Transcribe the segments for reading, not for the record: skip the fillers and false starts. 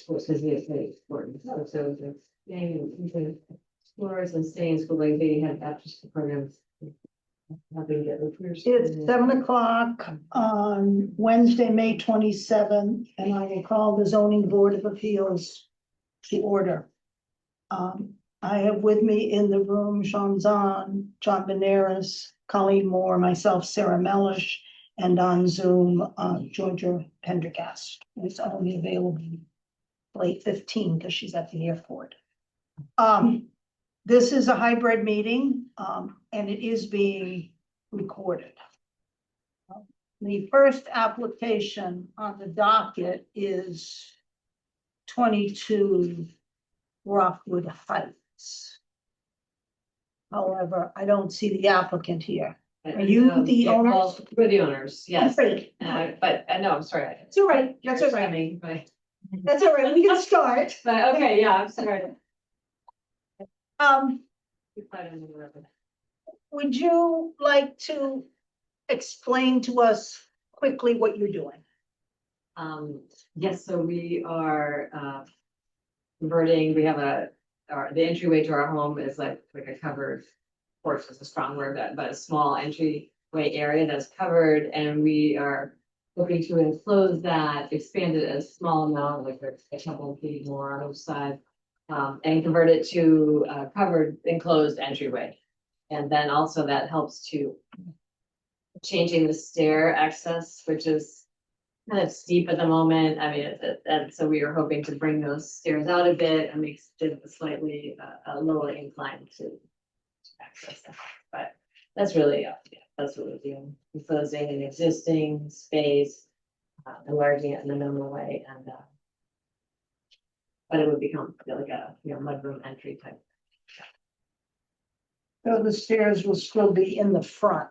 schools, because it's very important. So the staying, explorers and staying in school, like they have after school programs. Helping get recruiters. It's 7 o'clock on Wednesday, May 27th, and I will call the zoning board of appeals to order. I have with me in the room Sean Zahn, John Benares, Colleen Moore, myself, Sarah Mellish, and on Zoom, Georgia Pendergast, who's only available late 15 because she's at the airport. This is a hybrid meeting, and it is being recorded. The first application on the docket is 22 Rockwood Heights. However, I don't see the applicant here. Are you the Yeah, owner? well, we're the owners, yes. Great. But no, I'm sorry. It's all right. That's all right. Timing, but That's all right. We can start. okay, yeah, I'm sorry. Would you like to explain to us quickly what you're doing? Yes, so we are converting, we have the entryway to our home is like a covered porch is a strong word, but a small entryway area that's covered, and we are looking to enclose that, expand it a small amount, like a couple of feet more on each side, and convert it to a covered enclosed entryway. And then also that helps to changing the stair access, which is kind of steep at the moment. I mean, and so we are hoping to bring those stairs out a bit and make it a slightly a lower incline to access that. But that's really, that's what we're doing. Enclosing an existing space, enlarging it in a minimal way, and but it would become like a mudroom entry type. So the stairs will still be in the front.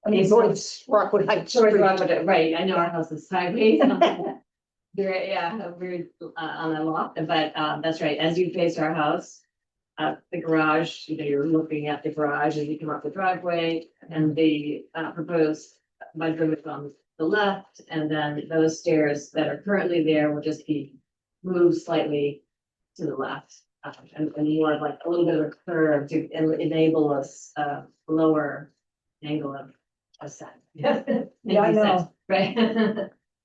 I mean, Yes. towards Rockwood Heights. Sorry, Street. right, I know our house is sideways. We're on a lot, but that's right, as you face our house. The garage, you're looking at the garage as you come up the driveway, and the proposed mudroom is on the left, and then those stairs that are currently there will just be moved slightly to the left. And more of like a little bit of a curve to enable us lower angle of ascent. Yeah, I know. Right.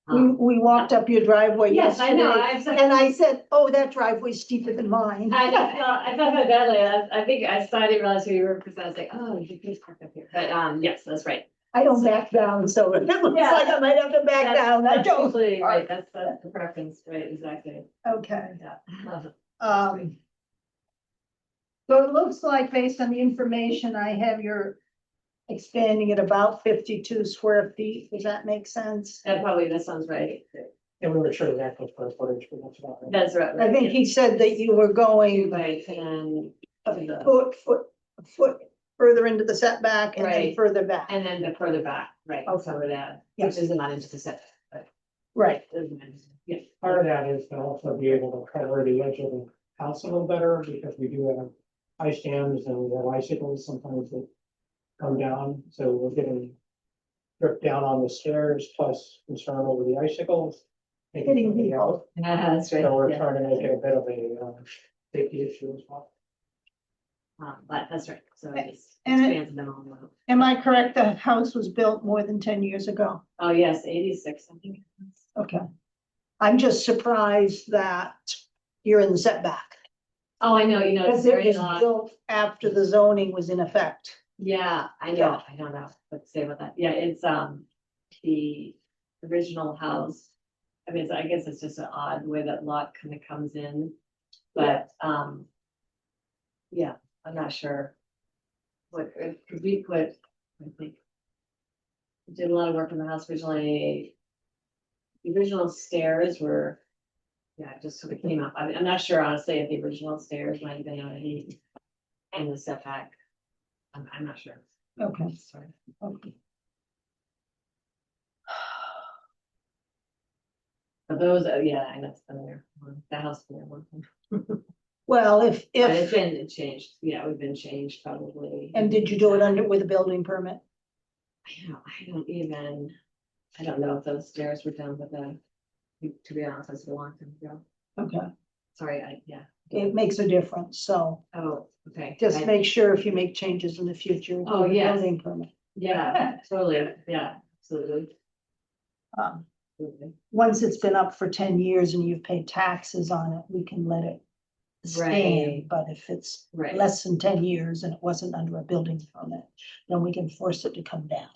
We walked up your driveway Yes, I know. yesterday, and I said, oh, that driveway's steeper than mine. I felt my badly. I think I suddenly realized who you were because I was like, oh, you please park up here. But yes, that's right. I don't back down, so it looks like I might have to back down. I That's don't. usually right. That's the preference, right? Exactly. Okay. Yeah. So it looks like based on the information I have, you're expanding it about 52 square feet. Does that make sense? That sounds right. And we were sure of that for footage, but that's about it. That's right. I think he said that you were going Right, and a foot further into the setback and then Right. further back. and then the further back, right? Okay. So that, Yeah. which is not into the setback, but Right. yeah. Part of that is to also be able to cover the edge of the house a little better, because we do have ice jams and we have icicles sometimes that come down, so we're getting dripped down on the stairs, plus concern over the icicles. Hitting the out. That's right. So we're yeah. trying to make it a bit of a safety issue as well. But that's right, so it's And it- expands them all. Am I correct? The house was built more than 10 years ago. Oh, yes, 86, I think. Okay. I'm just surprised that you're in the setback. Oh, I know, it's Because it very was odd. built after the zoning was in effect. Yeah, I know, I don't know what to say about that. Yeah, it's the original house. I mean, I guess it's just an odd way that lot kind of comes in, but yeah, I'm not sure. What could we put, I think. We did a lot of work on the house originally. The original stairs were, yeah, just sort of came up. I'm not sure honestly if the original stairs might have been already in the setback. I'm not sure. Okay. Sorry. Okay. But those, yeah, I know it's been there. The house been there one time. Well, But it's if, been changed. Yeah, we've been changed probably. and did you do it under with a building permit? I don't know if those stairs were done with to be honest, that's a long time ago. Okay, Sorry, yeah, it makes a difference, so oh, okay. just I- make sure if you make changes in the future. Oh, with the yes. building permit. Yeah, totally, yeah, absolutely. Um, Absolutely. once it's been up for 10 years and you've paid taxes on it, we can let it stand. Right. But if it's Right. less than 10 years and it wasn't under a building permit, then we can force it to come down.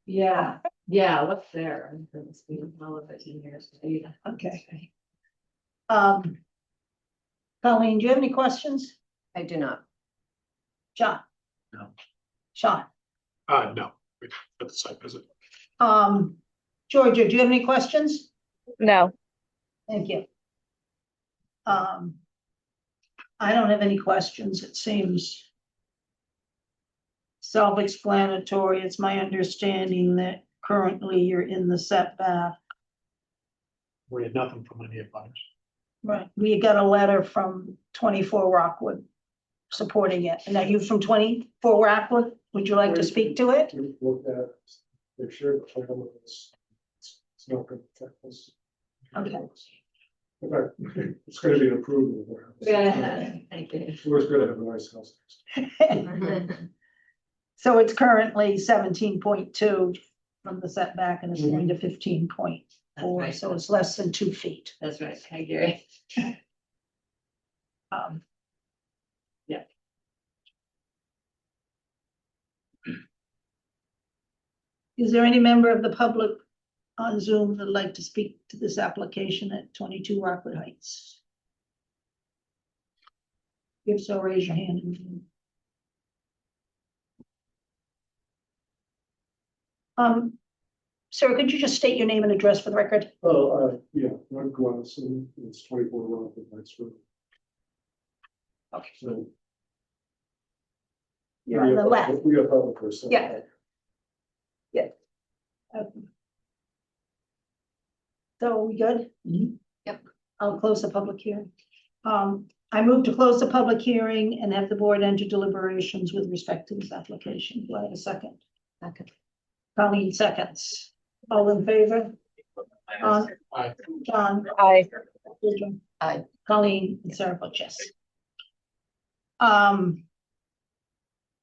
Yeah, yeah, what's there? It's been well over 15 years. Yeah. Okay. Colleen, do you have any questions? I do not. John? No. Sean? No, at the site visit. Georgia, do you have any questions? No. Thank you. I don't have any questions. It seems self-explanatory. It's my understanding that currently you're in the setback. We had nothing from any of others. Right. We got a letter from 24 Rockwood supporting it. And are you from 24 Rockwood? Would you like to speak to it? We looked at, make sure the plan is, it's not gonna affect us. Okay. In fact, it's gonna be an improvement. Yeah, thank you. It's always good to have a nice house. So it's currently 17.2 from the setback and it's going to 15.4, That's right. so it's less than 2 feet. That's right, hi Gary. Um, Yeah. Is there any member of the public on Zoom that'd like to speak to this application at 22 Rockwood Heights? If so, raise your hand. Sir, could you just state your name and address for the record? Oh, yeah, I'm Gladson, it's 24 Rockwood Heights Road. Okay. So. You're on the left. We have public first. Yeah. So are we good? Yep. I'll close the public hearing. I move to close the public hearing and have the board enter deliberations with respect to this application. Do I have a second? Second. Colleen seconds. All in favor? Aye. John? Aye. Deirdre? Aye. Colleen and Sarah vote yes.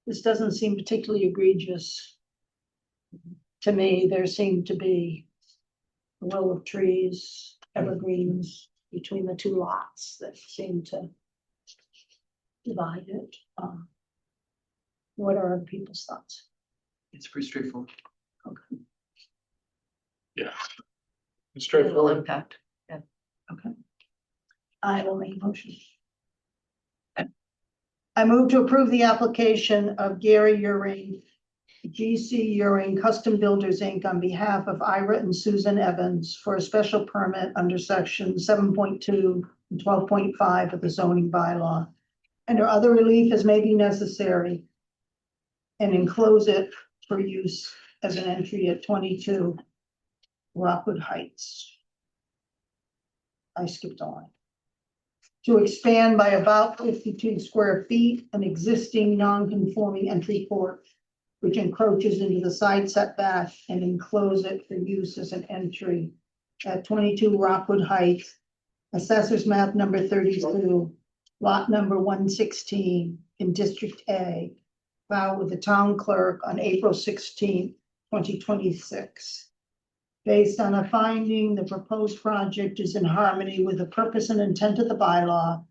This doesn't seem particularly egregious. To me, there seem to be a row of trees, evergreens between the two lots that seem to divide it. What are other people's thoughts? It's pretty straightforward. Okay, Yeah. It's Little straightforward. impact. okay. I will make a motion. I move to approve the application of Gary Uring, GC Uring Custom Builders, Inc. on behalf of Ira and Susan Evans for a special permit under section 7.2 and 12.5 of the zoning bylaw, and or other relief as may be necessary, and enclose it for use as an entry at 22 Rockwood Heights. I skipped on. To expand by about 52 square feet, an existing non-conforming entry court which encroaches into the side setback and enclose it for use as an entry at 22 Rockwood Heights, assessors map number 32, lot number 116 in District A, filed with the town clerk on April 16, 2026. Based on a finding, the proposed project is in harmony with the purpose and intent of the bylaw,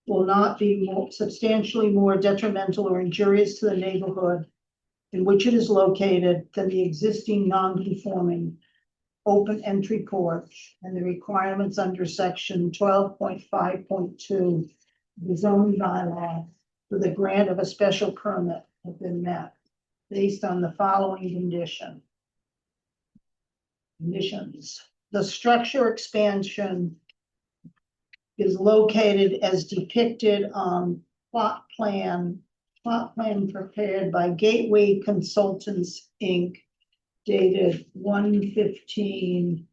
will not be substantially more detrimental or injurious to the neighborhood in which it is located than the existing non-conforming open entry porch, and the requirements under section 12.5.2 the zoning bylaw for the grant of a special permit have been met based on the following conditions. The structure expansion is located as depicted on plot plan prepared by Gateway Consultants, Inc., dated 1/15/26.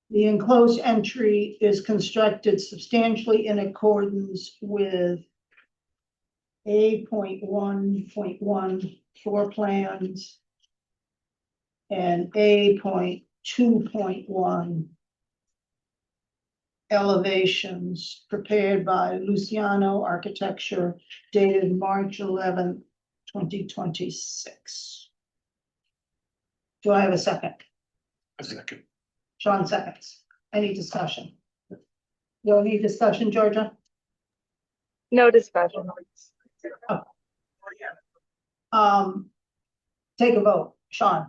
The enclosed entry is constructed substantially in accordance with A.1.1 floor plans. And A.2.1 elevations prepared by Luciano Architecture dated March 11th, 2026. Do I have a second? A second. Sean seconds. Any discussion? No need discussion, Georgia? No discussion. Take a vote. Sean,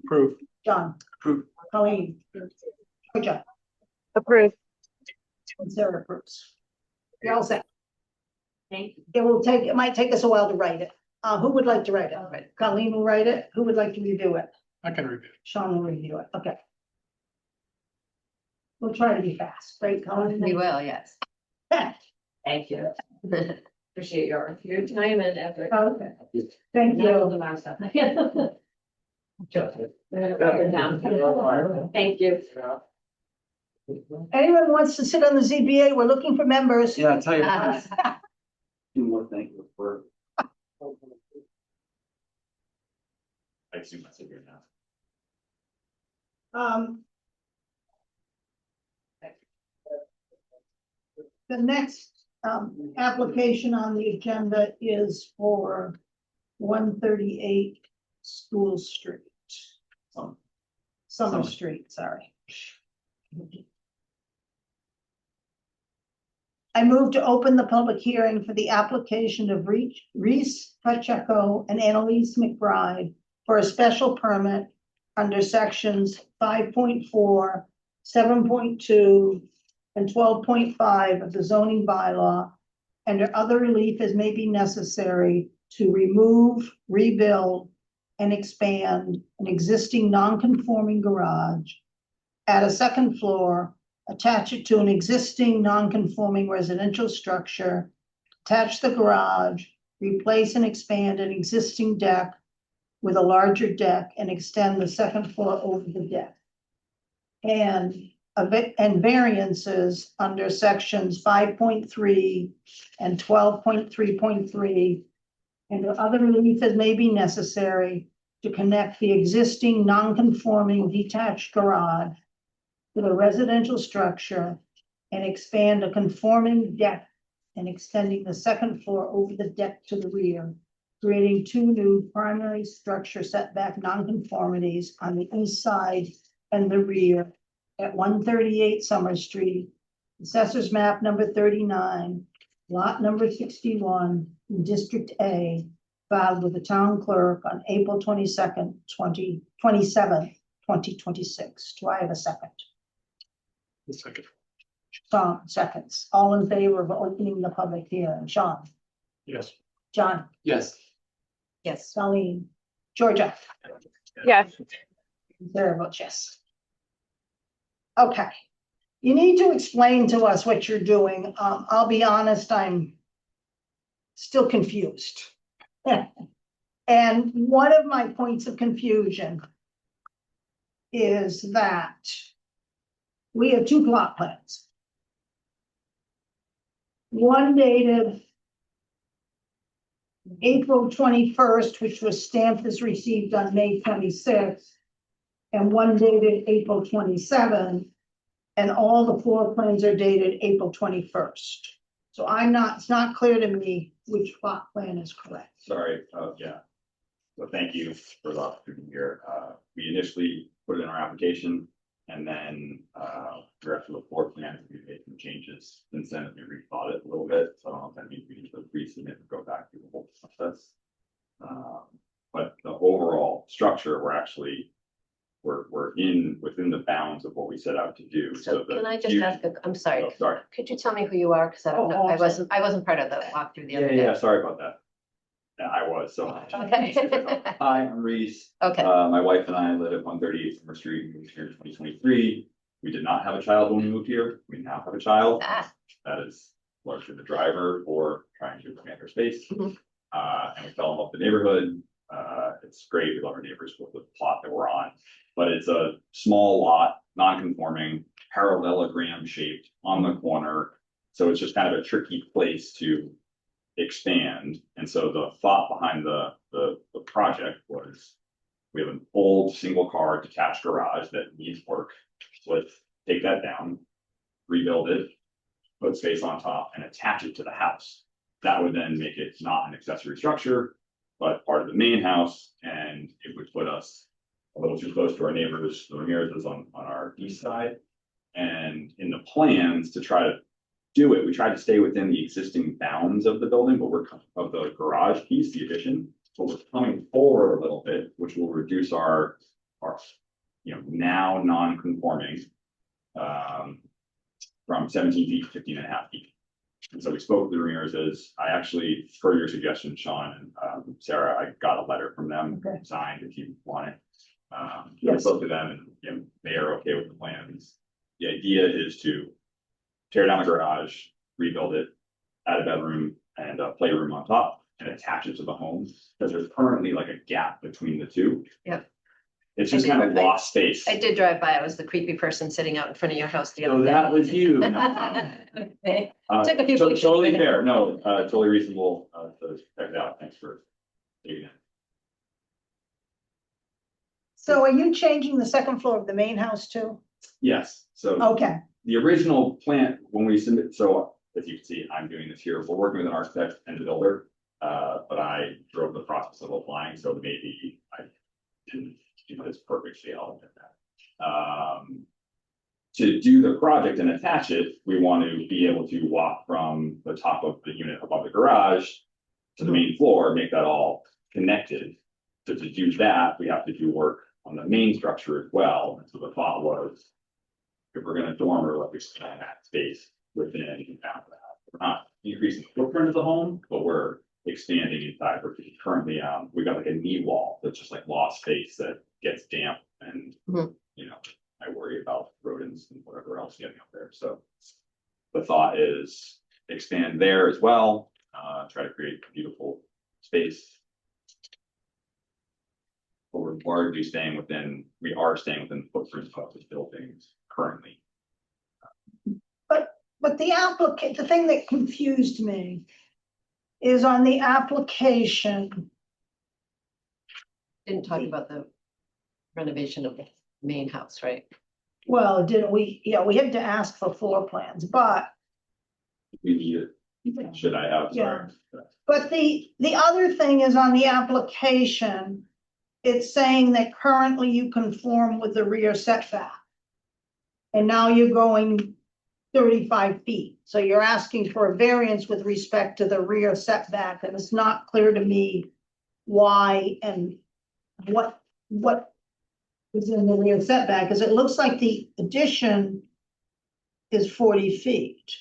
Approved. John, Approved. Colleen, Georgia, Approved. and Sarah approves. You're all set. Thank you. It might take us a while to write it. Who would like to write it? Colleen will write it. Who would like to review it? I can review. Sean will review it. Okay. We'll try to be fast, right, Colleen? We will, yes. Thank you. Appreciate your time and effort. Okay, thank Not all you. the mouse stuff. Thank you. Anyone wants to sit on the ZBA? We're looking for members. Yeah, I'll tell you. One more thing for. I assume that's it here now. The next application on the agenda is for 138 School Street. Summer Street, sorry. I move to open the public hearing for the application of Reese Pacheco and Annalise McBride for a special permit under sections 5.4, 7.2, and 12.5 of the zoning bylaw, and other relief as may be necessary to remove, rebuild, and expand an existing non-conforming garage, add a second floor, attach it to an existing non-conforming residential structure, attach the garage, replace and expand an existing deck with a larger deck, and extend the second floor over the deck. And variances under sections 5.3 and 12.3.3, and other relief as may be necessary to connect the existing non-conforming detached garage with a residential structure and expand a conforming deck and extending the second floor over the deck to the rear, creating two new primary structure setback nonconformities on the east side and the rear at 138 Summer Street, Assessors Map number 39, lot number 61, in District A, filed with the town clerk on April 22nd, 2026. Do I have a second? A second. Sean seconds. All in favor of opening the public hearing? Sean, Yes. John, Yes. Yes. Colleen, Georgia, Yes. Sarah votes yes. Okay, you need to explain to us what you're doing. I'll be honest, I'm still confused. And one of my points of confusion is that we have two plot plans. One dated April 21st, which was stamped as received on May 26th, and one dated April 27th, and all the floor plans are dated April 21st. So it's not clear to me which plot plan is correct. Sorry, yeah. So thank you for the opportunity here. We initially put it in our application and then the rest of the floor plan, we made some changes. Since then, we rethought it a little bit. So I don't know if that means we need to resubmit and go back through the whole process. But the overall structure, we're within the bounds of what we set out to do. So can I just ask, I'm sorry, Oh, sorry. could you tell me who you are? Because I don't know, I wasn't part of the walkthrough the other Yeah, day. sorry about that. Yeah, I was, so. Okay. Hi, I'm Reese. Okay, My wife and I live at 138 Summer Street. We moved here in 2023. We did not have a child when we moved here. We now have a child. ah, That is largely the driver for trying to expand our space. Mhm. And we fell in love with the neighborhood. It's great. We love our neighbors with the plot that we're on. But it's a small lot, non-conforming, parallelogram shaped on the corner. So it's just kind of a tricky place to expand. And And so the thought behind the project was, we have an old single car detached garage that needs work. Let's take that down, rebuild it, put space on top and attach it to the house. That would then make it not an accessory structure, but part of the main house, and it would put us a little too close to our neighbors, the Ramirez's on our east side. And in the plans to try to do it, we tried to stay within the existing bounds of the building, but of the garage piece, the addition. But we're coming forward a little bit, which will reduce our now non-conforming from 17 feet to 15 and a half feet. And so we spoke with the Ramirez's. I actually, per your suggestion, Sean and Sarah, I got a letter from them Okay. signed if you want it. I Yes. spoke to them and they are okay with the plans. The idea is to tear down the garage, rebuild it, add a bedroom and a playroom on top and attach it to the home. Because there's currently like a gap between the two. Yep. It's just kind of lost space. I did drive by. I was the creepy person sitting out in front of your house the other So day. that was you. Okay. Took a few pictures. Totally fair. No, totally reasonable to check it out. Thanks for taking it. So are you changing the second floor of the main house too? Yes, so Okay, the original plan, when we submit, so as you can see, I'm doing this here. We're working with an architect and a builder. But I drove the process of applying, so maybe I didn't do this perfectly. I'll admit that. To do the project and attach it, we want to be able to walk from the top of the unit above the garage to the main floor, make that all connected. So to do that, we have to do work on the main structure as well. And so the thought was, if we're gonna dormer, let me expand that space within and out of that. We're not increasing the footprint of the home, but we're expanding inside. We're currently, we got like a knee wall that's just like lost space that gets damp and, Mhm. I worry about rodents and whatever else getting up there. So the thought is expand there as well, try to create a beautiful space. But we're largely we are staying within the footprint of the buildings currently. but the thing that confused me is on the application, Didn't talk about the renovation of the main house, right? well, didn't we, yeah, we had to ask for floor plans, but We need it. Should I have? Sorry. But the other thing is on the application, it's saying that currently you conform with the rear setback. And now you're going 35 feet, so you're asking for a variance with respect to the rear setback, and it's not clear to me why and what is in the rear setback, because it looks like the addition is 40 feet.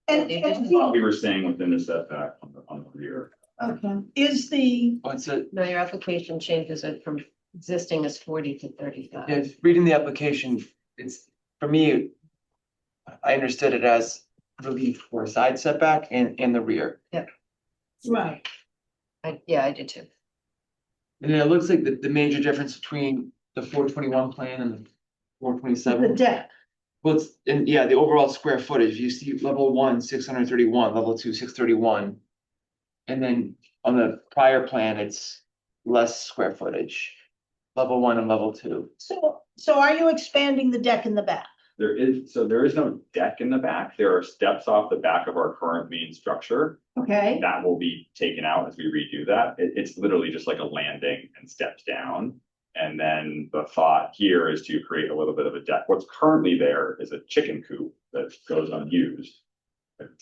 And, I thought we were staying within the setback on the rear. okay, is the, What's it? No, your application changes it from existing as 40 to 35. Yeah, reading the application, it's, for me, I understood it as relief for side setback and the rear. right, Yeah, I did too. And then it looks like the major difference between the 421 plan and the 427. the deck, Well, it's, and yeah, the overall square footage, you see level 1, 631, level 2, 631. And then on the prior plan, it's less square footage, level 1 and level 2. so are you expanding the deck in the back? There is no deck in the back. There are steps off the back of our current main structure. Okay, That will be taken out as we redo that. It's literally just like a landing and steps down. And then the thought here is to create a little bit of a deck. What's currently there is a chicken coop that goes unused.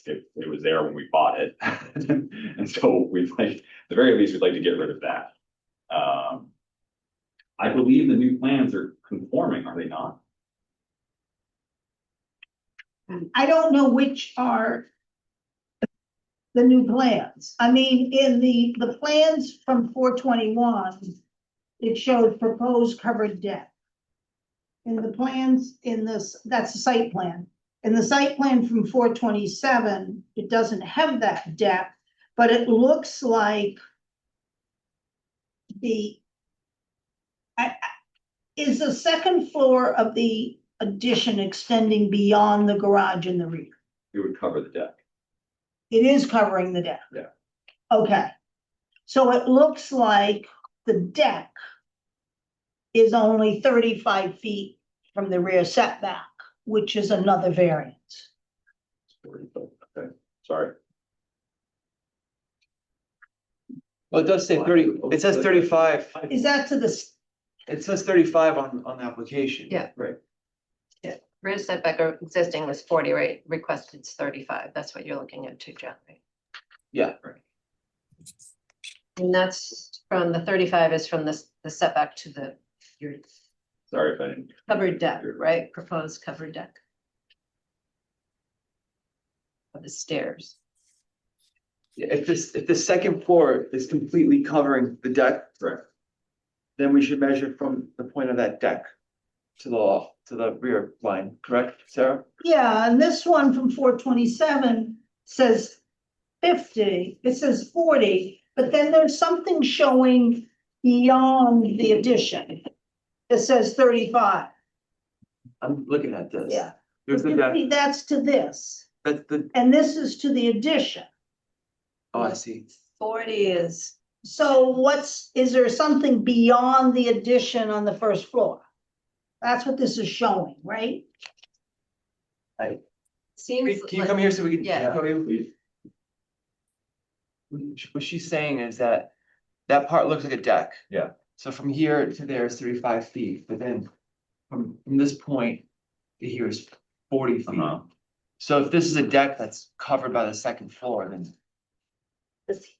It was there when we bought it. And so we'd like, at the very least, we'd like to get rid of that. I believe the new plans are conforming, are they not? I don't know which are the new plans. I mean, in the plans from 421, it showed proposed covered deck. In the plans in this, that's the site plan. In the site plan from 427, it doesn't have that deck, but it looks like is the second floor of the addition extending beyond the garage in the rear? It would cover the deck. It is covering the deck? Yeah. Okay. So it looks like the deck is only 35 feet from the rear setback, which is another variance. Okay, sorry. Well, it does say 30, it says 35, Is that to the, it says 35 on the application. Yeah. Right. Rear setback or existing was 40, right? Requested 35. That's what you're looking at too, John, right? Yeah. And that's from the 35 is from the setback to your Sorry if I didn't. covered deck, right? Proposed covered deck. Of the stairs. If the second floor is completely covering the deck, Correct. then we should measure from the point of that deck to the rear line, correct, Sarah? yeah, and this one from 427 says 50, it says 40, but then there's something showing beyond the addition. It says 35. I'm looking at this. Yeah. There's the deck, That's to this, that's the, and this is to the addition. oh, I see. 40 is, So is there something beyond the addition on the first floor? That's what this is showing, right? seems. Can you come here so we can? Yeah. show you? What she's saying is that that part looks like a deck. Yeah. So from here to there is 35 feet, but then from this point to here is 40 feet. Uh-huh. So if this is a deck that's covered by the second floor, then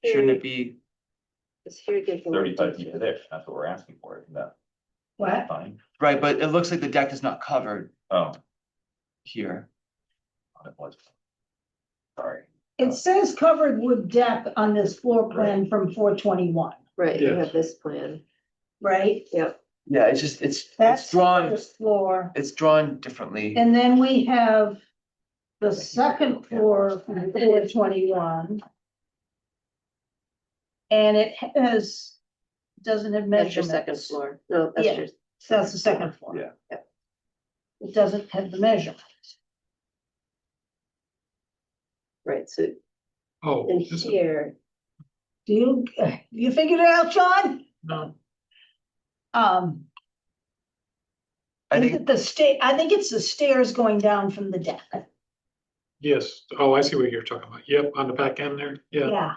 shouldn't it be? Thirty-five feet to there, that's what we're asking for, isn't that What? fine? Right, but it looks like the deck is not covered Oh, here. it was. Sorry. It says covered wood deck on this floor plan from 421, Right, you have this plan. right? Yep. Yeah, it's just, it's That's the drawn, first floor. it's drawn differently. And then we have the second floor from 421. And it doesn't have measurements. No, Yeah. So that's the second floor. Yeah. It doesn't have the measurements. Right, so Oh, in this is- here, Do you figured it out, John? no, I Is think, it I think it's the stairs going down from the deck. yes. Oh, I see what you're talking about. Yep, on the back end there. Yeah. Yeah.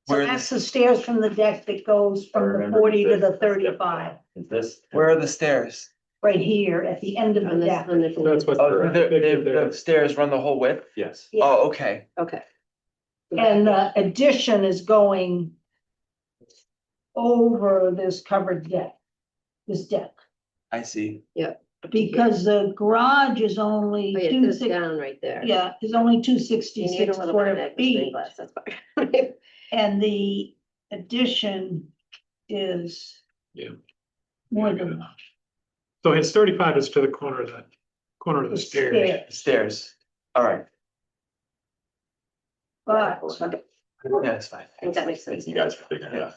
So Where that's the stairs from the deck that goes I from the remember 40 to this. the 35, Is this? where are the stairs? right here at the end of the deck. That's what. Oh, Picture there. the stairs run the whole width? Yes. Yeah. Oh, okay. okay. And the addition is going over this covered deck, this deck, I see. because the garage is only Oh, yeah, it two goes six, down right there. yeah, is only You need a 266 little bit of square magnifying feet. glass, that's fine. And the addition is Yeah. more Yeah, than good. So his 35 is to the corner of the the stairs. Stairs. All right. But Yeah, it's fine. I think that makes Thank sense. you guys for figuring it out.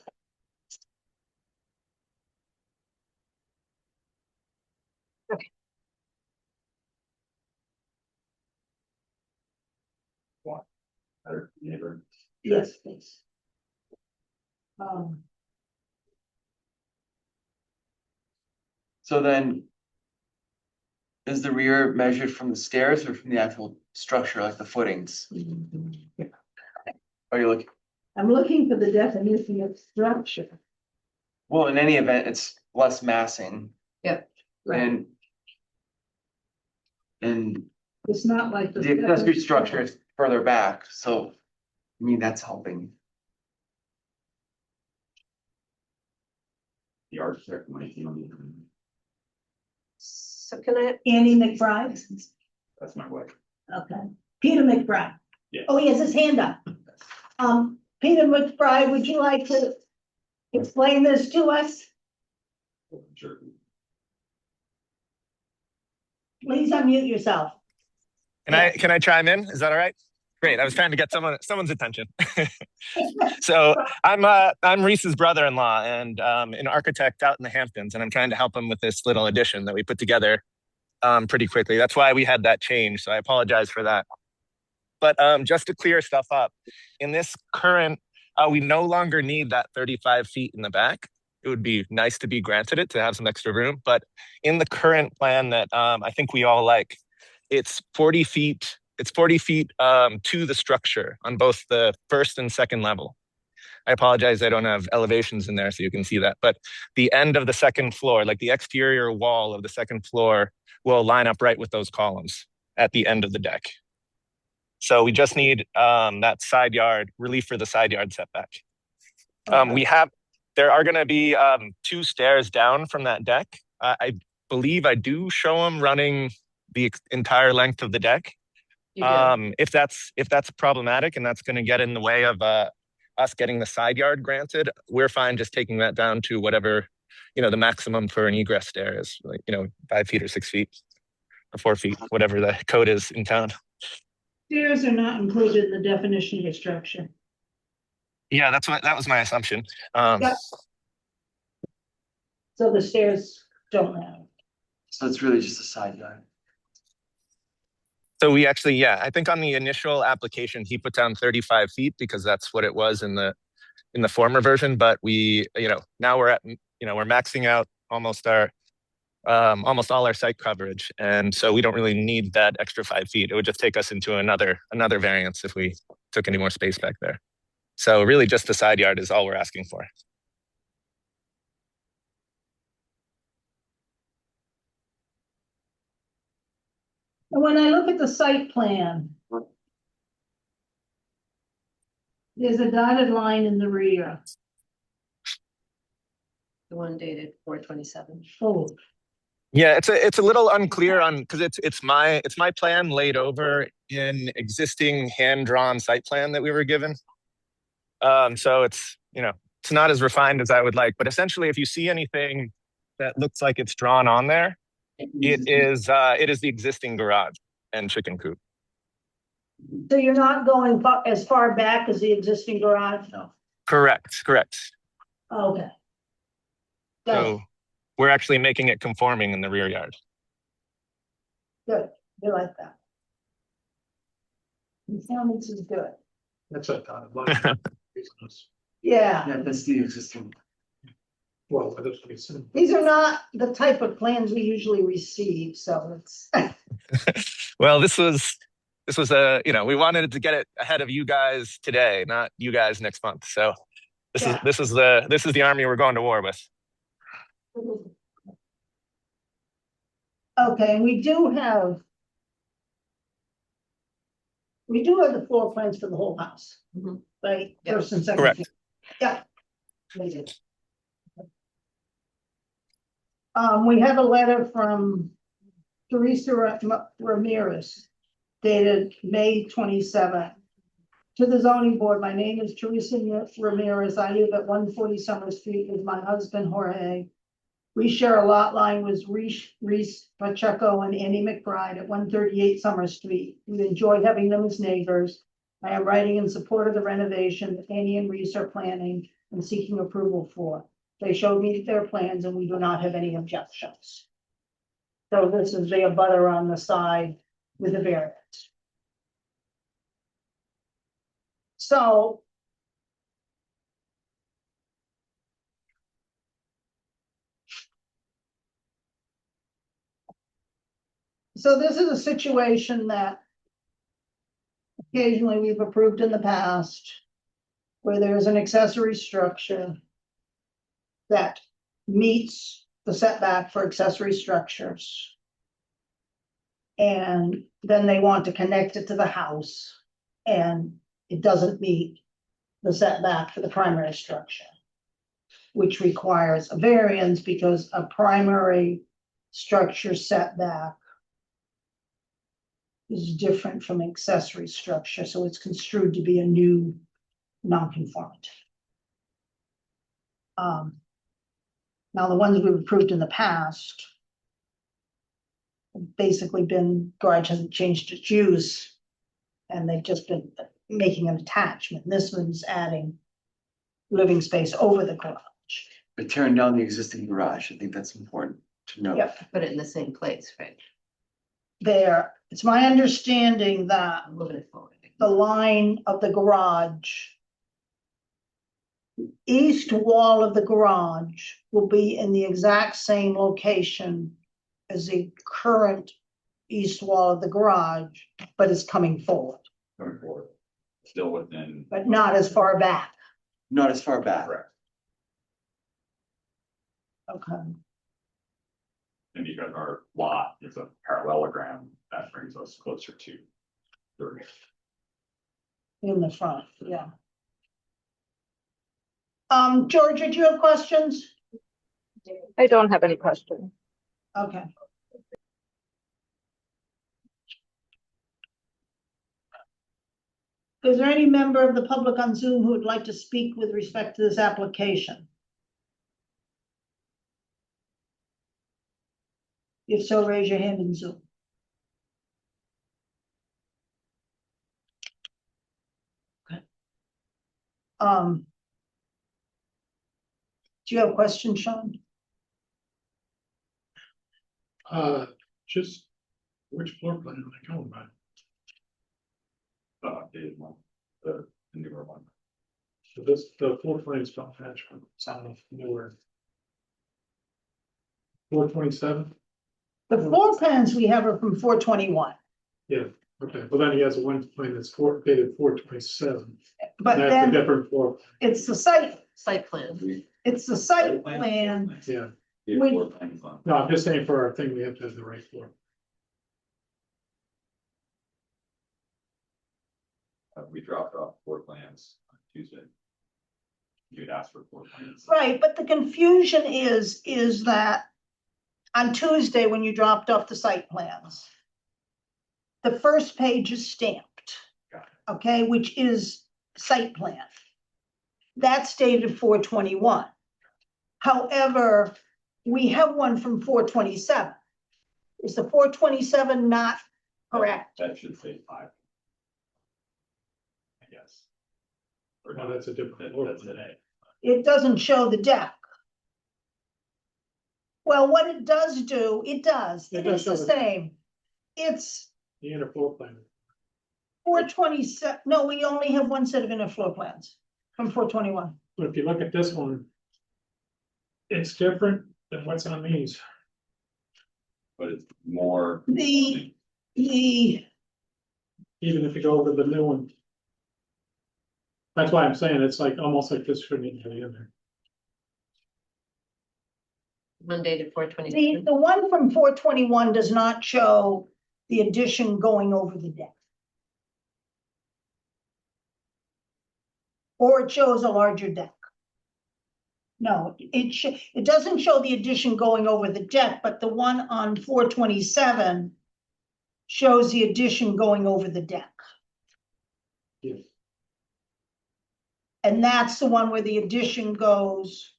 Better neighbor. yes, please. Um, So then. Is the rear measured from the stairs or from the actual structure, like the footings? Are you looking, I'm looking for the definition of structure. well, in any event, it's less massing. Yep. And. And It's not like. the accessory structure is further back, so, I mean, that's helping. The architect might be on the. So can I, Annie McBride, That's my wife. okay, Peter McBride. Yeah. Oh, he has his hand up. Peter McBride, would you like to explain this to us? Sure. Please unmute yourself. Can I chime in? Is that all right? Great. I was trying to get someone's attention. So I'm Reese's brother-in-law and an architect out in the Hamptons, and I'm trying to help him with this little addition that we put together pretty quickly. That's why we had that change. So I apologize for that. But just to clear stuff up, in this current, we no longer need that 35 feet in the back. It would be nice to be granted it to have some extra room. But in the current plan that I think we all like, it's 40 feet. It's 40 feet to the structure on both the first and second level. I apologize, I don't have elevations in there so you can see that. But the end of the second floor, like the exterior wall of the second floor, will line up right with those columns at the end of the deck. So we just need that side yard, relief for the side yard setback. There are going to be 2 stairs down from that deck. I believe I do show them running the entire length of the deck. You do. If that's problematic and that's going to get in the way of us getting the side yard granted, we're fine just taking that down to whatever, the maximum for an egress stair is, like, 5 feet or 6 feet or 4 feet, whatever the code is in town. Stairs are not included in the definition of a structure. Yeah, that was my assumption. Yep. So the stairs don't matter. So it's really just a side yard. So we actually, yeah, I think on the initial application, he put down 35 feet because that's what it was in the former version. But we, now we're at, we're maxing out almost all our site coverage. And so we don't really need that extra 5 feet. It would just take us into another variance if we took any more space back there. So really just the side yard is all we're asking for. And when I look at the site plan, there's a dotted line in the rear. The one dated 4/27. Oh, Yeah, it's a little unclear on because it's my plan laid over in existing hand-drawn site plan that we were given. So it's not as refined as I would like, but essentially if you see anything that looks like it's drawn on there, it is the existing garage and chicken coop. so you're not going as far back as the existing garage? No. Correct. Okay. So we're actually making it conforming in the rear yard. Good, we like that. Performance is good. That's a dotted line. Yeah, Yeah, that's the existing. Well, that's what we said. these are not the type of plans we usually receive, so it's. Well, this was we wanted to get it ahead of you guys today, not you guys next month. So this is the army we're going to war with. Okay, and we do have the floor plans for the whole house, Mhm. right? Yeah. First and second. Correct. floor. Yeah. We did. We have a letter from Teresa Ramirez dated May 27th. To the zoning board, my name is Teresa Ramirez. I live at 140 Summer Street with my husband Jorge. We share a lot line with Reese Pacheco and Annie McBride at 138 Summer Street. We enjoy having them as neighbors. I am writing in support of the renovation that Annie and Reese are planning and seeking approval for. They showed me their plans and we do not have any objections. So this is the abutter on the side with the variance. So this is a situation that occasionally we've approved in the past where there's an accessory structure that meets the setback for accessory structures. And then they want to connect it to the house and it doesn't meet the setback for the primary structure, which requires a variance because a primary structure setback is different from accessory structure, so it's construed to be a new nonconformity. Now, the ones we've approved in the past have basically been, garage hasn't changed its use, and they've just been making an attachment. This one's adding living space over the garage. But tearing down the existing garage, I think that's important to note. Yep. Put it in the same place, right? there. It's my understanding that I'm moving it forward. the line of the garage, east wall of the garage will be in the exact same location as the current east wall of the garage, but it's coming forward, Going forward, still within. but not as far back. Not as far back. Correct. Okay. And because our lot is a parallelogram, that brings us closer to 30. In the front, yeah. Georgia, do you have questions? I don't have any questions. Okay. Is there any member of the public on Zoom who would like to speak with respect to this application? If so, raise your hand in Zoom. Okay. Do you have a question, Sean? Just which floor plan am I going by? The updated one, the newer one. So this, the floor plans don't match from some of the newer. 427, The floor plans we have are from 421, yeah, okay, well then he has a one plan that's dated 427. but That's a then different floor, it's the site, Site plan. it's the site plan. yeah, Yeah, We- floor plans on. no, I'm just saying for our thing, we have to have the right floor. We dropped off floor plans on Tuesday. You'd asked for floor plans. Right, but the confusion is that on Tuesday, when you dropped off the site plans, the first page is stamped, Got okay, which is site plan. That's dated 421. However, we have one from 427. Is the 427 not correct? That should say 5. I guess. Or No, no, that's a different floor that's plan. today. It doesn't show the deck. Well, what it does do, it does, It it does is the show the deck. same. It's The inner floor plan, 427, no, we only have one set of inner floor plans from 421. but if you look at this one, it's different than what's on these. But it's more. The, Even if you go over the new one. That's why I'm saying it's like, almost like this shouldn't even be in there. Monday to 4/27. the one from 421 does not show the addition going over the deck. Or it shows a larger deck. No, it doesn't show the addition going over the deck, but the one on 427 shows the addition going over the deck. Yes. And that's the one where the addition goes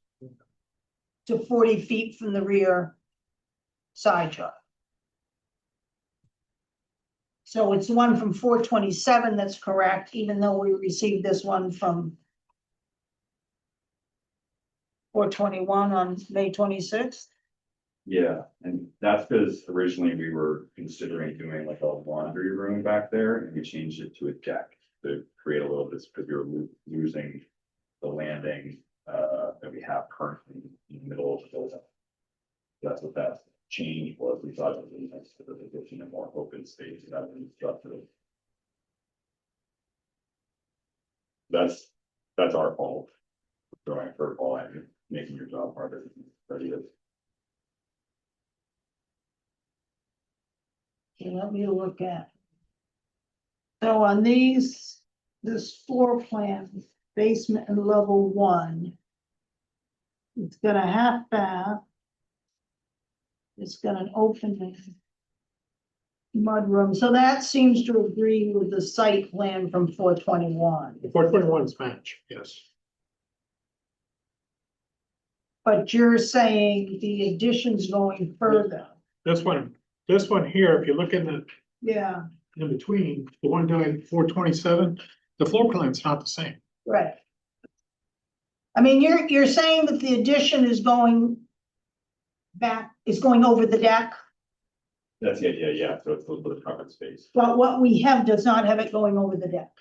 to 40 feet from the rear side yard. So it's one from 427 that's correct, even though we received this one from 421 on May 26th. Yeah, and that's because originally we were considering doing like a laundry room back there and we changed it to a deck to create a little bit, because we were losing the landing that we have currently in the middle of the building. That's what that change was. We thought it was nice for the addition and more open space that we structured. That's our fault. Throwing a curveball at you, making your job harder than it is. Okay, let me look at. So on these, this floor plan, basement and level 1. It's got a half bath. It's got an open mudroom, so that seems to agree with the site plan from 421. The 421's match, yes. But you're saying the addition's going further. This one here, if you look in the, Yeah, in between, the one doing 427, the floor plan's not the same. right. I mean, you're saying that the addition is going back, is going over the deck? That's the idea, yeah, so it's a little bit of covered space. But what we have does not have it going over the deck.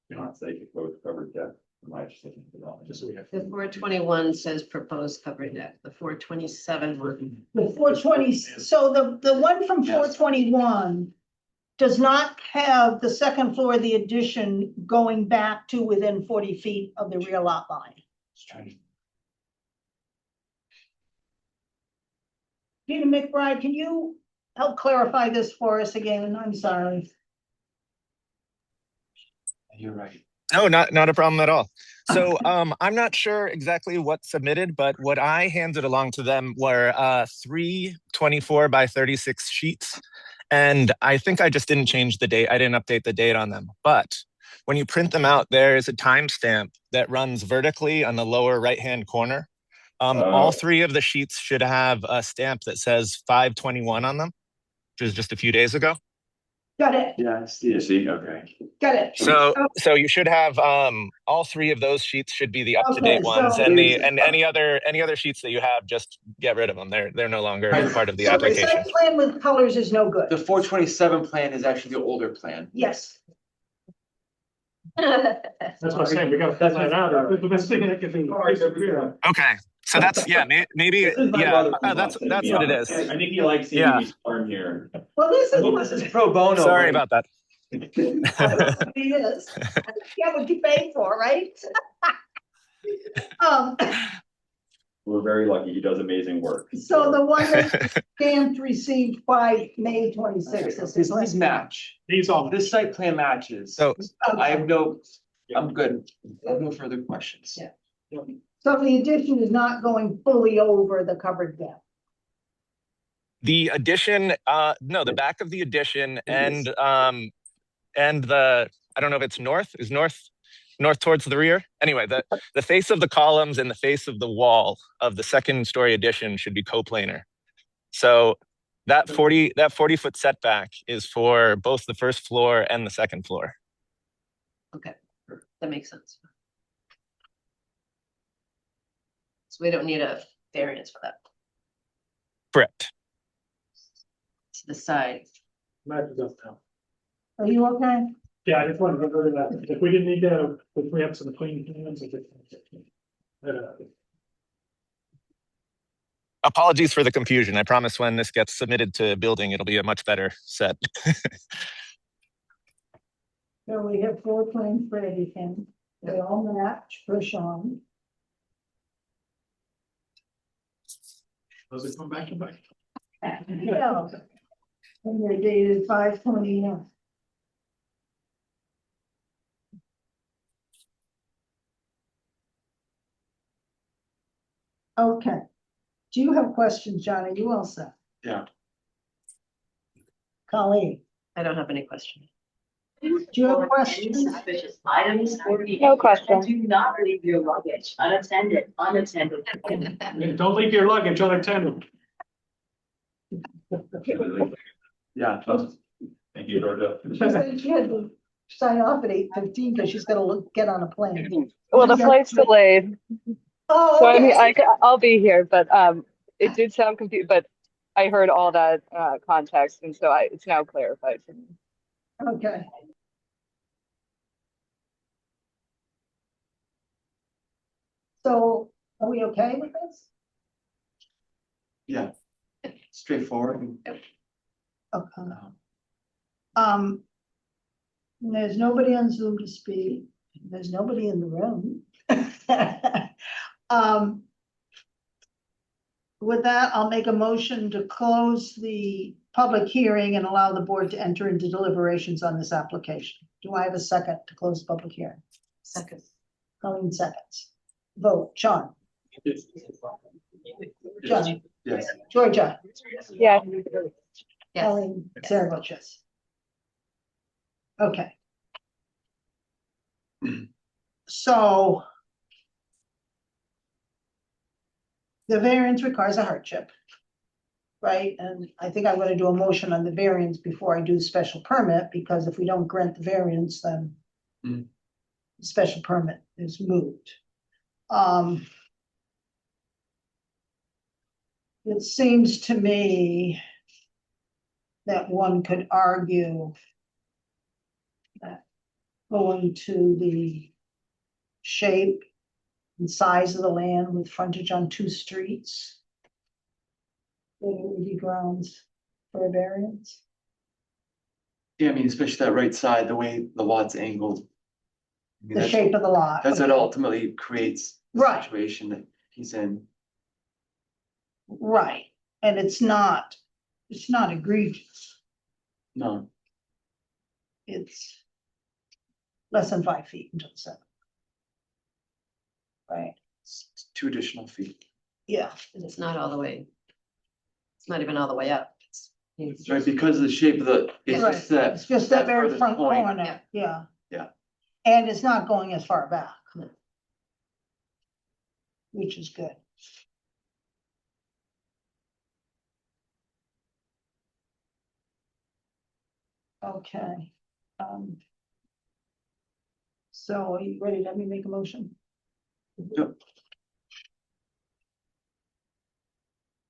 You know, it's like a covered deck. Am I just thinking about Just so we have. The 421 says proposed covered deck, the 427 one. The 420, so the one from Yes. 421 does not have the second floor of the addition going back to within 40 feet of the rear lot line. Just trying to- Peter McBride, can you help clarify this for us again? I'm sorry. You're right. No, not a problem at all. So I'm not sure exactly what's submitted, but what I handed along to them were 3 24 by 36 sheets. And I think I just didn't change the date. I didn't update the date on them. But when you print them out, there is a timestamp that runs vertically on the lower right-hand corner. All 3 of the sheets should have a stamp that says 5/21 on them, which is just a few days ago. Got it, Yeah, I see You it. see, okay. got it. So you should have all 3 of those sheets should be the up-to-date Okay, ones, so- and any other sheets that you have, just get rid of them. They're no longer part of the So the application. site plan with colors is no The good. 427 plan is actually the older plan. Yes, That's what I'm saying, we gotta find that out. It's the best thing I can do. Okay, so that's maybe that's what it is. I think he likes seeing Yeah. me storm here. well, this is This what is pro bono. Sorry right? about that. it is. Yeah, what you pay for, right? Um, We're very lucky. He does amazing work. so the one that stamped received by May 26th. This is These match. These all. This site plan matches. So I have I'm good. I have no further questions. Yeah. So the addition is not going fully over the covered deck. the addition, no, the back of the addition and the, I don't know if it's north towards the rear. Anyway, the face of the columns and the face of the wall of the second story addition should be coplanar. So that 40-foot setback is for both the first floor and the second floor. Okay, that makes sense. So we don't need a variance for that, Correct. to the side. Matches up now. Are you okay? Yeah, I just wanted to get rid of that. If we didn't need that, if we have some clean hands. Apologies for the confusion. I promise when this gets submitted to building, it'll be a much better set. So we have 4 plans for everything. They all match for Sean. Does it come back to back? Yeah. And they're dated 5/29. Okay. Do you have questions, John? Are you all set? Yeah. Colleen, I don't have any question. do you have questions? Suspicious items. No question. Do not leave your luggage unattended. And don't leave your luggage unattended. Yeah. Thank you, Georgia. She said she had to sign off at 8:15 because she's gotta get on a plane. Well, the flight's delayed, Oh, so I mean, okay. I'll be here, but it did sound confused, but I heard all that context, and so it's now clarified for me. Okay. So are we okay with this? Yeah. Straightforward. Okay. There's nobody on Zoom to speak. There's nobody in the room. With that, I'll make a motion to close the public hearing and allow the board to enter into deliberations on this application. Do I have a second to close the public hearing? Second. Colleen seconds. Vote, Sean, John, Yes. Georgia, Yeah, Yes. Colleen, Sarah votes yes. Okay. So the variance requires a hardship, right? And I think I'm gonna do a motion on the variance before I do the special permit, because if we don't grant the variance, then Mm. the special permit is moved. It seems to me that one could argue that going to the shape and size of the land with frontage on 2 streets, that it would be grounds for a variance. Yeah, I mean, especially that right side, the way the lot's angled. I mean, The shape of the lot. That's what ultimately creates the Right. situation that he's in. Right, and it's not egregious, No, it's less than 5 feet into the setback. Right, it's 2 additional feet. yeah, It's not all the way. It's not even all the way up. It's Right, because of the shape of the, it's right, just that. it's just that that very furthest front point. corner, Yeah. yeah. Yeah. And it's not going as far back. No. Which is good. Okay. So are you ready to let me make a motion? Yep.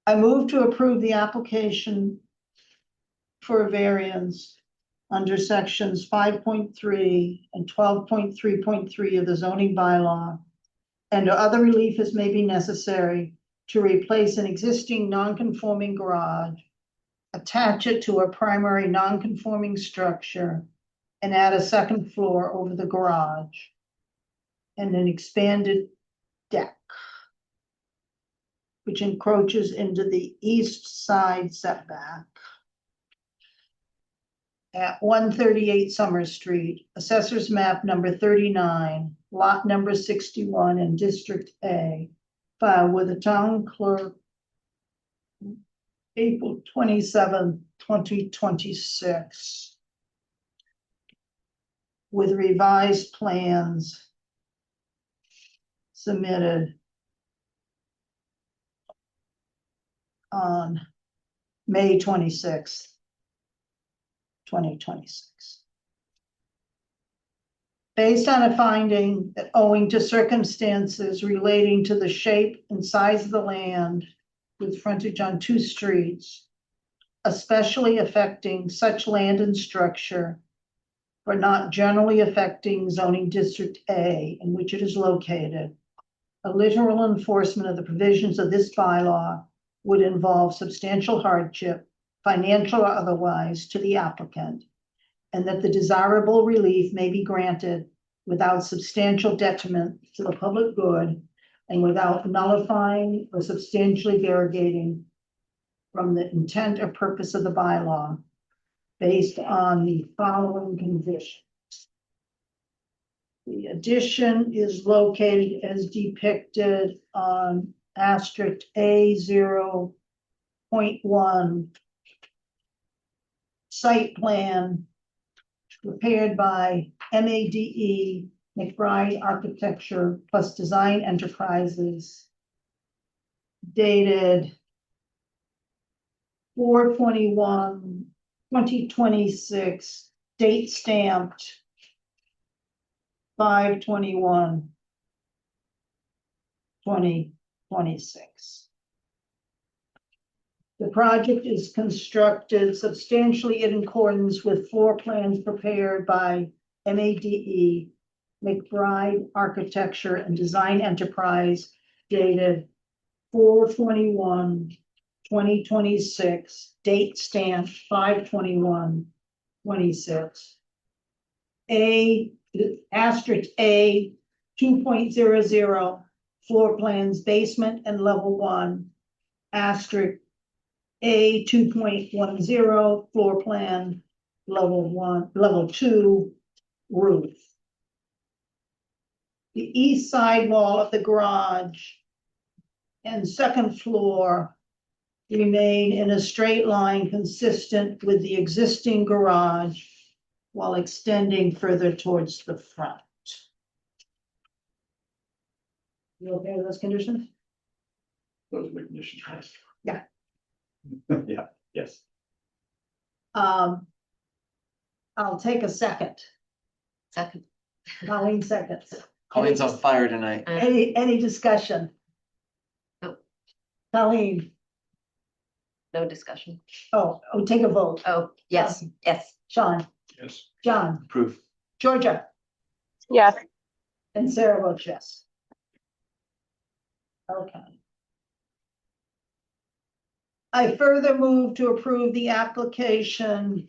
I move to approve the application for a variance under sections 5.3 and 12.3.3 of the zoning bylaw, and other relief as may be necessary to replace an existing non-conforming garage, attach it to a primary non-conforming structure, and add a second floor over the garage and an expanded deck, which encroaches into the east side setback at 138 Summer Street, Assessors Map number 39, lot number 61 in District A, filed with the town clerk April 27, 2026, with revised plans submitted on May 26th, 2026. Based on a finding that owing to circumstances relating to the shape and size of the land with frontage on 2 streets, especially affecting such land and structure, but not generally affecting zoning district A in which it is located, a literal enforcement of the provisions of this bylaw would involve substantial hardship, financial or otherwise, to the applicant, and that the desirable relief may be granted without substantial detriment to the public good and without nullifying or substantially derogating from the intent or purpose of the bylaw based on the following conditions. The addition is located as depicted on asterisk A 0.1 site plan prepared by MADE McBride Architecture plus Design Enterprises, dated 4/21/2026, date stamped 5/21/2026. The project is constructed substantially in accordance with floor plans prepared by MADE McBride Architecture and Design Enterprise, dated 4/21/2026, date stamped 5/21/26. Asterisk A 2.00 floor plans basement and level 1, asterisk A 2.10 floor plan level 1, level 2 roof. The east side wall of the garage and second floor remain in a straight line consistent with the existing garage while extending further towards the front. You okay with those conditions? Those are the conditions. Yeah. Yeah, yes. I'll take a second. second. Colleen seconds. Colleen's on fire tonight. Any discussion? No. Colleen, No discussion. Oh, take a vote. Oh, yes, yes. Sean, Yes. John, Approve. Georgia, Yes, and Sarah votes yes. Okay. I further move to approve the application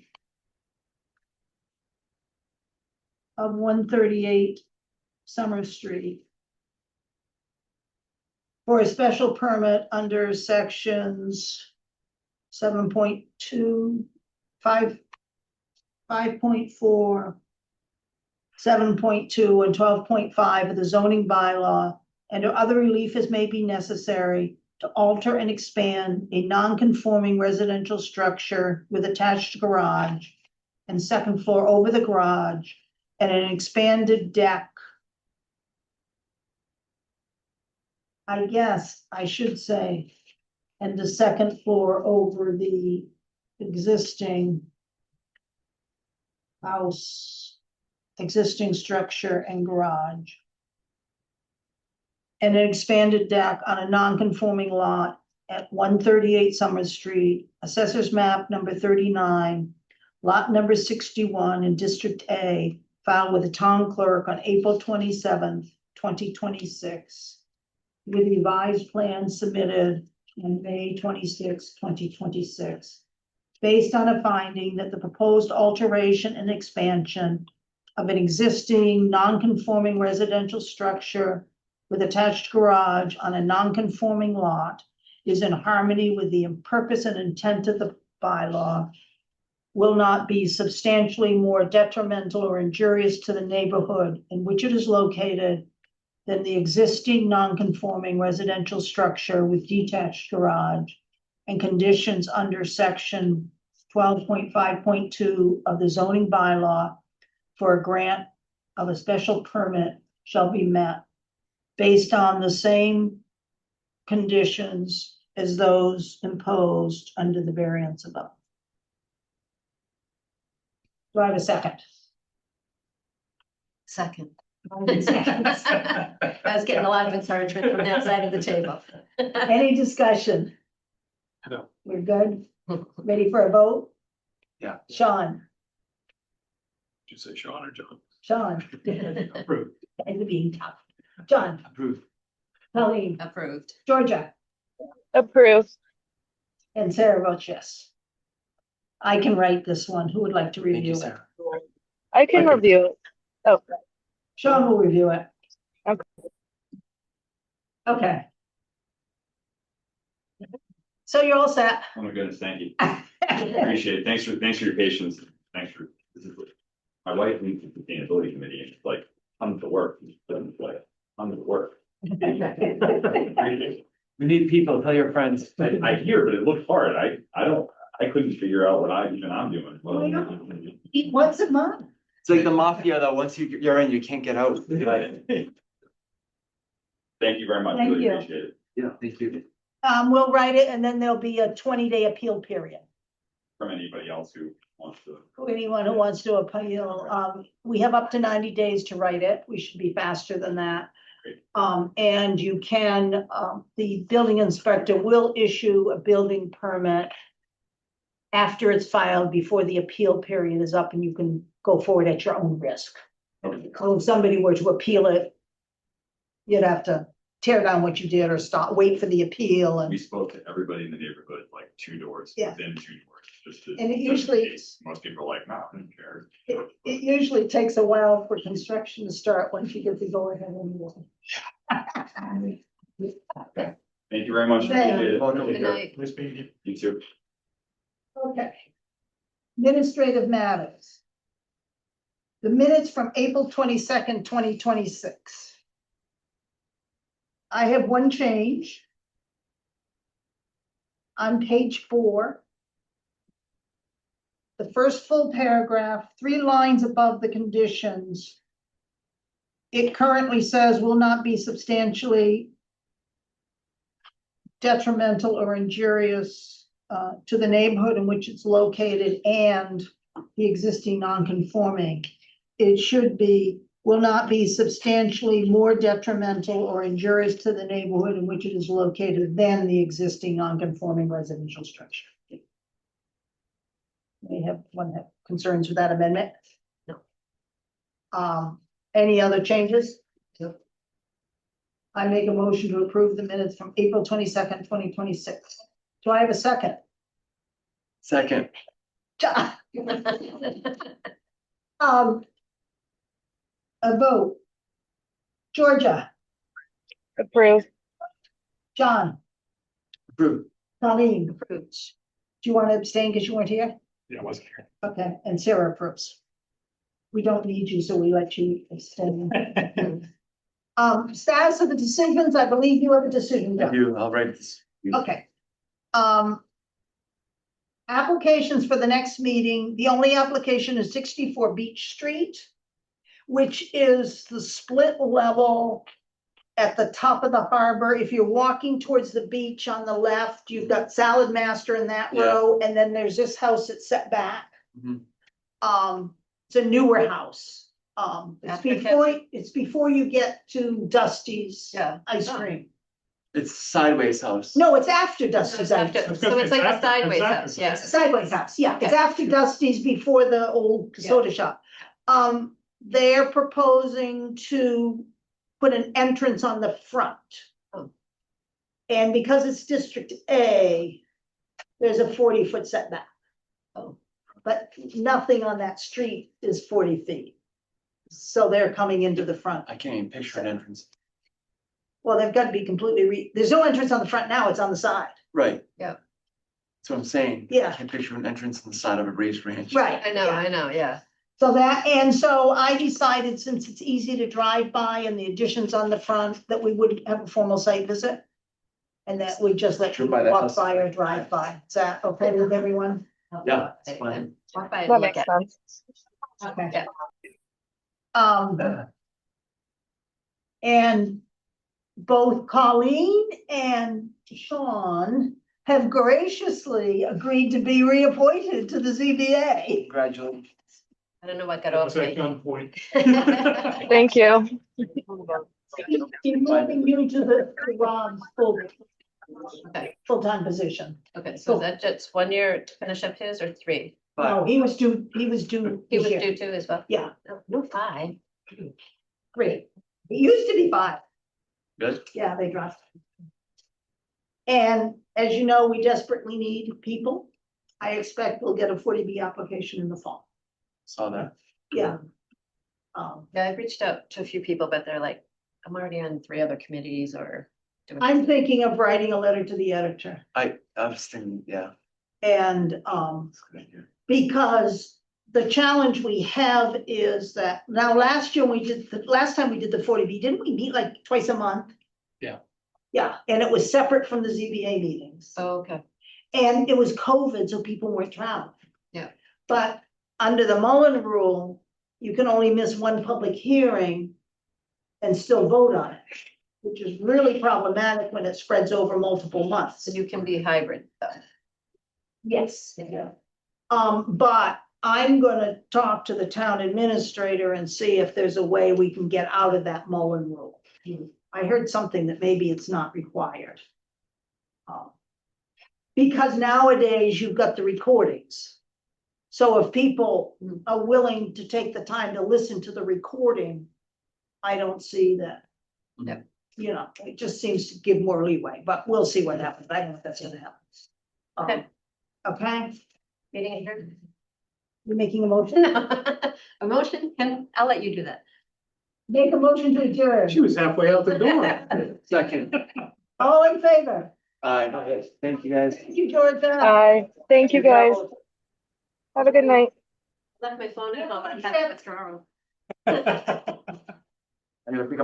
of 138 Summer Street for a special permit under sections 7.2, 5.4, 7.2, and 12.5 of the zoning bylaw, and other relief as may be necessary to alter and expand a non-conforming residential structure with attached garage and second floor over the garage and an expanded deck. I guess I should say, and the second floor over the existing house, existing structure and garage. And an expanded deck on a non-conforming lot at 138 Summer Street, Assessor's Map number 39, lot number 61 in District A, filed with the town clerk on April 27th, 2026. With revised plans submitted on May 26, 2026. Based on a finding that the proposed alteration and expansion of an existing non-conforming residential structure with attached garage on a non-conforming lot is in harmony with the purpose and intent of the bylaw, will not be substantially more detrimental or injurious to the neighborhood in which it is located than the existing non-conforming residential structure with detached garage, and conditions under section 12.5.2 of the zoning bylaw for a grant of a special permit shall be met based on the same conditions as those imposed under the variance above. Do I have a second? Second. I was getting a lot of encouragement from that side of the table. Any discussion? No. We're good? Ready for a vote? Yeah. Sean, Did you say Sean or John? Sean, Approve. and being tough. John, Approve. Colleen, Approved. Georgia, approve. and Sarah votes yes. I can write this one. Who would like to Thank you, review it? Sarah. I can Okay. review it. Oh, Sean will review it. Okay. Okay. So you're all set. Oh my goodness, thank you. Appreciate it. Thanks for your patience. Thanks for, this is what, my wife leads the sustainability committee and she's like, come to work. Doesn't like, come to work. We need people, tell your friends. I hear, but it looks hard. I couldn't figure out what I'm doing. Well, you Eat once a month. It's like the mafia though, once you're in, you can't get out. Thank you very much. Thank Really you. appreciate it. Yeah, thank you. We'll write it and then there'll be a 20-day appeal period. From anybody else who wants to. For anyone who wants to appeal, we have up to 90 days to write it. We should be faster than that. Great. And you can, the building inspector will issue a building permit after it's filed, before the appeal period is up, and you can go forward at your own risk. So if somebody were to appeal it, you'd have to tear down what you did or wait for the appeal We and. spoke to everybody in the neighborhood, like 2 doors, Yeah. within 2 doors, just to. And it just in usually- case. Most people are like, no, I don't care. It usually takes a while for construction to start once you get the go ahead anyway. Thank you very much. Thank Appreciate it. Welcome. Take Good care. night. Nice meeting you. You too. Okay. Administrative matters. The minutes from April 22nd, 2026. I have one change. On page 4. The first full paragraph, 3 lines above the conditions. It currently says will not be substantially detrimental or injurious to the neighborhood in which it's located and the existing non-conforming. It should be will not be substantially more detrimental or injurious to the neighborhood in which it is located than the existing non-conforming residential structure. May have one have concerns with that amendment? No. Any other changes? No. I make a motion to approve the minutes from April 22nd, 2026. Do I have a second? Second, John, a vote. Georgia, Approved. John, approved. Colleen, Approved. do you want to abstain because you weren't here? Yeah, I wasn't here. Okay, and Sarah approves. We don't need you, so we let you abstain. Status of the decisions, I believe you have a decision, I John. do, I'll write this. Okay. Applications for the next meeting, the only application is 64 Beach Street, which is the split level at the top of the harbor. If you're walking towards the beach on the left, you've got Salad Master in that Yeah. row, and then there's this house that's set back. Mhm. It's a newer house. It's After before you get to Dusty's Yeah. ice cream. It's sideways house. No, it's after So Dusty's it's ice after- cream. so it's like a After- sideways it's house, after. yes. Sideways house, yeah, it's Okay. after Dusty's, before the old Yeah. soda shop. They're proposing to put an entrance on the front. Oh. And because it's District A, there's a 40-foot setback. Oh. But nothing on that street is 40 feet. So they're coming into the front. I can't even picture an entrance. Well, they've got to be completely there's no entrance on the front now, it's on the side. Right. Yeah. That's what I'm saying. Yeah. I can't picture an entrance on the side of a raised ranch. Right. I know, yeah. So I decided, since it's easy to drive by and the additions on the front, that we wouldn't have a formal site visit. And that we just let Sure, people by that walk house. by or drive by. Is that okay with everyone? Yeah, it's fine. Walk by and That look makes at. sense. Okay. Yeah. And both Colleen and Sean have graciously agreed to be reappointed to the ZBA. Congratulations. I don't know what got That off was at me. gunpoint. Thank you. He's moving you to the Rob's Okay, full-time position. okay, so is that just 1 year to finish up his or 3? No, he was due He was this year. due 2 as well? Yeah, No, 5. great. It used to be 5. Good. Yeah, they dropped. And as you know, we desperately need people. I expect we'll get a 40B application in the fall. Saw that. Yeah. Yeah, I've reached out to a few people, but they're like, I'm already on 3 other committees or. doing I'm thinking of writing a letter to the editor I was thinking, yeah, and, that's a good idea. because the challenge we have is that now last time we did the 40B, didn't we meet like twice a month? Yeah. Yeah, and it was separate from the ZBA meetings. Oh, okay. And it was COVID, so people weren't traveling. Yeah. But under the Mullen rule, you can only miss one public hearing and still vote on it, which is really problematic when it spreads over multiple months. So you can be hybrid though. Yes. Yeah. But I'm gonna talk to the town administrator and see if there's a way we can get out of that Mullen rule. I heard something that maybe it's not required. Because nowadays you've got the recordings. So if people are willing to take the time to listen to the recording, I don't see that. Yeah. You know, it just seems to give more leeway, but we'll see what happens. I don't know if that's gonna happen. Okay. Okay, Meeting adjourned. you're making a motion? A motion, I'll let you do that. Make a motion to adjourn. She was halfway out the door. Second. All in favor? Thank you guys. Thank you, Georgia. Bye. Thank you guys. Have a good night. Left my phone at home. I had to throw. I gotta pick up